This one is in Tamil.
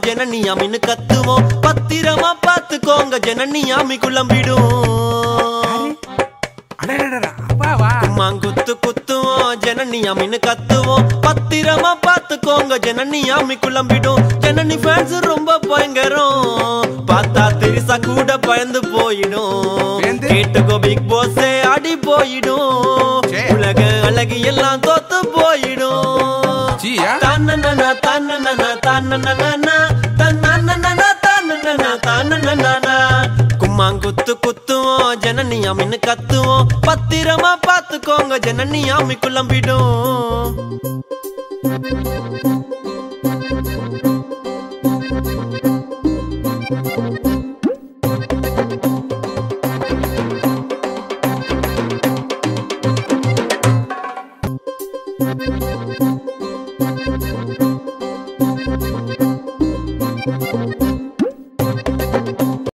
ஜனனி அமின்னு கத்துவோம் பத்திரமா பாத்துக்கோங்க ஜனனி அமி குழம்பிடும் கும்மாங்குத்து குத்துவோம் ஜனனி அமின்னு கத்துவோம் பத்திரமா பாத்துக்கோங்க ஜனனி அமி குழம்பிடும் ஜனனி ஃபேன்ஸ் ரொம்ப பயங்கரம் பார்த்தா தெரிசா கூட பயந்து போயிடும் கேட்டுக்கோ பிக் பாஸ் அடி போயிடும் உலக அழகி எல்லாம் தோத்து போயிடும் தன்னன்னா தன்னன்னா தன்னன்னா தன்னன்னா தன்னன்னா தன்னன்னா கும்மாங்குத்து குத்துவோம் ஜனனி அமின்னு கத்துவோம் பத்திரமா பாத்துக்கோங்க ஜனனி அமி குழம்பிடும்